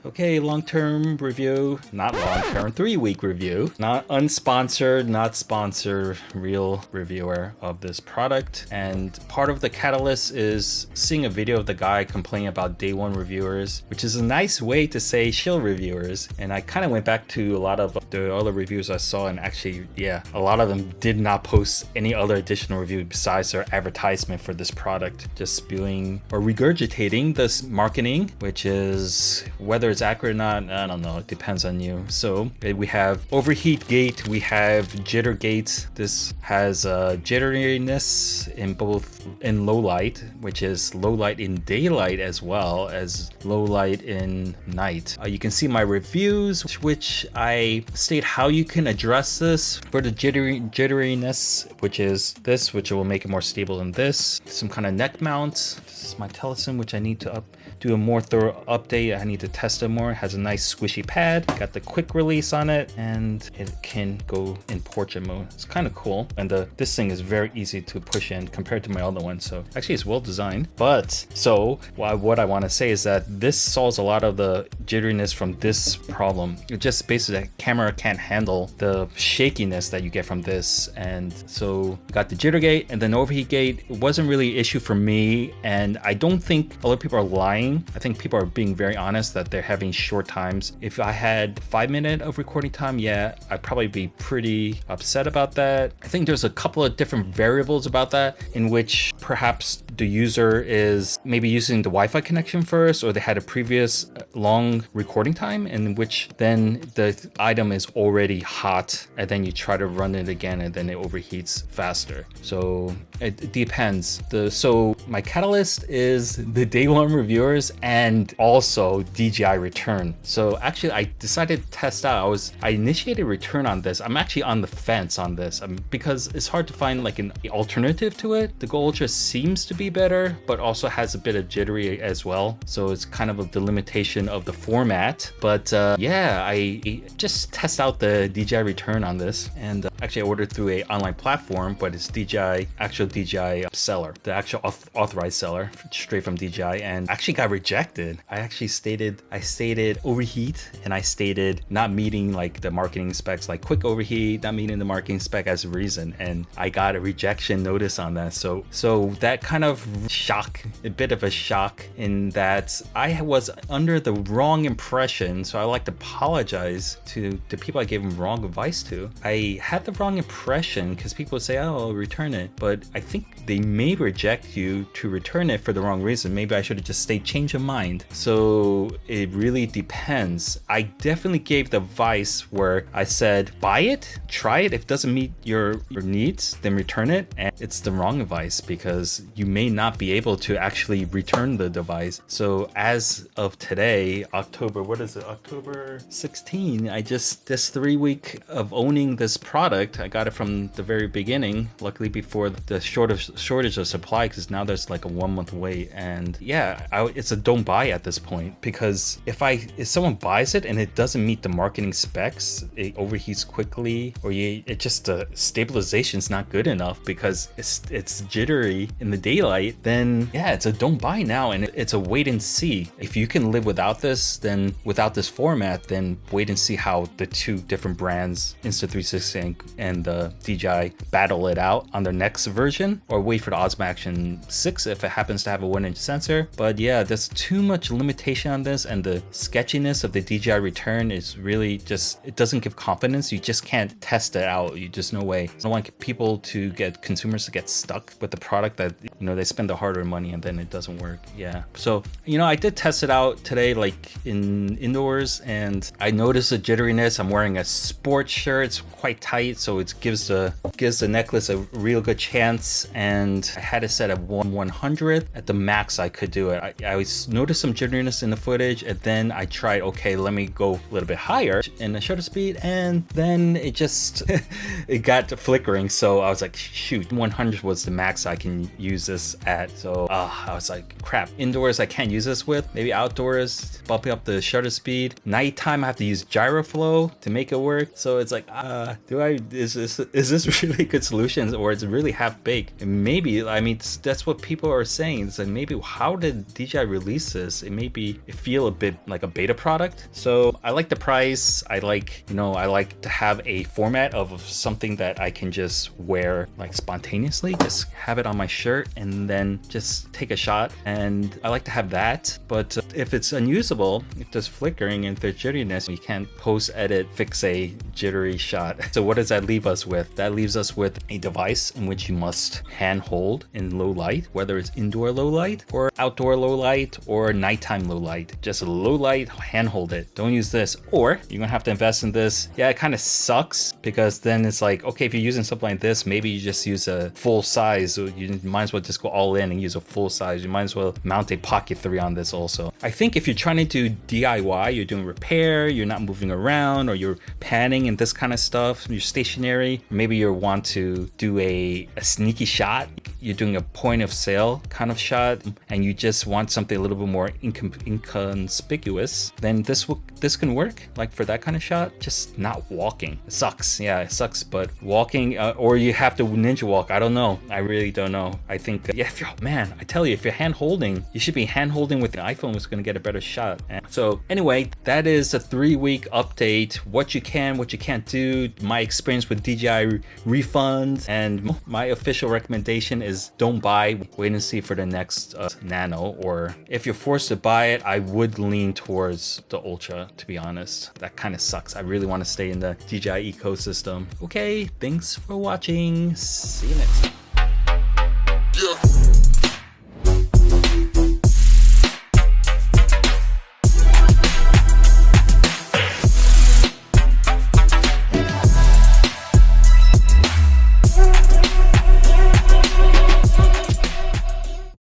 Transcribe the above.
Okay, long-term review, not long-term, 3-week review, not unsponsored, not sponsored, real reviewer of this product. And part of the catalyst is seeing a video of the guy complaining about day one reviewers, which is a nice way to say shill reviewers. And I kind of went back to a lot of the other reviews I saw, and actually, yeah, a lot of them did not post any other additional review besides their advertisement for this product, just spewing or regurgitating this marketing, which is whether it's accurate or not, I don't know, it depends on you. So we have overheat gate, we have jitter gate. This has jitteriness in low light, which is low light in daylight as well as low light in night. You can see my reviews, which I state how you can address this. For the jitteriness, which is this, which will make it more stable than this. Some kind of neck mount. This is my Telesim, which I need to do a more thorough update. I need to test it more. It has a nice squishy pad, got the quick release on it, and it can go in portrait mode. It's kind of cool, and this thing is very easy to push in compared to my other one, so actually it's well designed. But so what I want to say is that this solves a lot of the jitteriness from this problem. It just basically the camera can't handle the shakiness that you get from this, and so got the jitter gate and then overheat gate. It wasn't really an issue for me, and I don't think a lot of people are lying. I think people are being very honest that they're having short times. If I had 5 minutes of recording time, yeah, I'd probably be pretty upset about that. I think there's a couple of different variables about that, in which perhaps the user is maybe using the Wi-Fi connection first, or they had a previous long recording time in which then the item is already hot, and then you try to run it again and then it overheats faster. So it depends. So my catalyst is the day one reviewers and also DJI Return. So actually I decided to test out. I initiated Return on this. I'm actually on the fence on this because it's hard to find like an alternative to it. The Go Ultra seems to be better, but also has a bit of jittery as well. So it's kind of the limitation of the format. But yeah, I just test out the DJI Return on this, and actually I ordered through a online platform, but it's actual DJI seller, the actual authorized seller straight from DJI, and actually got rejected. I stated overheat, and I stated not meeting like the marketing specs, like quick overheat, not meeting the marketing spec as a reason, and I got a rejection notice on that. So that kind of a bit of a shock in that I was under the wrong impression. So I like to apologize to the people I gave them wrong advice to. I had the wrong impression because people say, oh, I'll return it, but I think they may reject you to return it for the wrong reason. Maybe I should have just stayed change of mind. So it really depends. I definitely gave the advice where I said, buy it, try it. If it doesn't meet your needs, then return it. And it's the wrong advice because you may not be able to actually return the device. So as of today, October 16, this 3 week of owning this product, I got it from the very beginning, luckily before the shortage of supply, because now there's like a 1 month wait. And yeah, it's a don't buy at this point, because if someone buys it and it doesn't meet the marketing specs, it overheats quickly, or the stabilization is not good enough because it's jittery in the daylight, then yeah, it's a don't buy now, and it's a wait and see. If you can live without this, then without this format, then wait and see how the two different brands, Insta360 and the DJI, battle it out on their next version, or wait for the Osmo Action 6 if it happens to have a 1-inch sensor. But yeah, there's too much limitation on this, and the sketchiness of the DJI Return is really just, it doesn't give confidence. You just can't test it out. You just no way. I don't want consumers to get stuck with the product that, they spend the hard-earned money and then it doesn't work. Yeah. So, I did test it out today, like indoors, and I noticed the jitteriness. I'm wearing a sports shirt. It's quite tight, so it gives the necklace a real good chance. And I had it set at 1/100th at the max I could do it. I noticed some jitteriness in the footage, and then I tried, okay, let me go a little bit higher in the shutter speed, and then it just it got flickering. So I was like, shoot, 100 was the max I can can use this at. So I was like, crap, indoors I can't use this with, maybe outdoors, bumping up the shutter speed. Nighttime I have to use gyroflow to make it work. So it's like, is this really a good solution, or is it really half baked? And maybe, I mean, that's what people are saying. It's like, maybe how did DJI release this? It feel a bit like a beta product. So I like the price. I like to have a format of something that I can just wear like spontaneously, just have it on my shirt and then just take a shot. And I like to have that. But if it's unusable, if there's flickering and if there's jitteriness, you can't post edit fix a jittery shot. So what does that leave us with? That leaves us with a device in which you must hand hold in low light, whether it's indoor low light or outdoor low light or nighttime low light. Just a low light, hand hold it. Don't use this, or you're gonna have to invest in this. Yeah, it kind of sucks because then it's like, okay, if you're using something like this, maybe you just use a full size. So you might as well just go all in and use a full size. You might as well mount a Pocket 3 on this also. I think if you're trying to do DIY, you're doing repair, you're not moving around, or you're panning and this kind of stuff, you're stationary, maybe you want to do a sneaky shot, you're doing a point of sale kind of shot, and you just want something a little bit more inconspicuous, then this can work like for that kind of shot. Just not walking. It sucks. Yeah, it sucks, but walking, or you have to ninja walk. I don't know. I really don't know. I think, I tell you, if you're hand holding, you should be hand holding with the iPhone, is going to get a better shot. So anyway, that is a 3-week update. What you can, what you can't do, my experience with DJI refund, and my official recommendation is don't buy, wait and see for the next Nano, or if you're forced to buy it, I would lean towards the Ultra, to be honest. That kind of sucks. I really want to stay in the DJI ecosystem. Okay, thanks for watching. See you next time.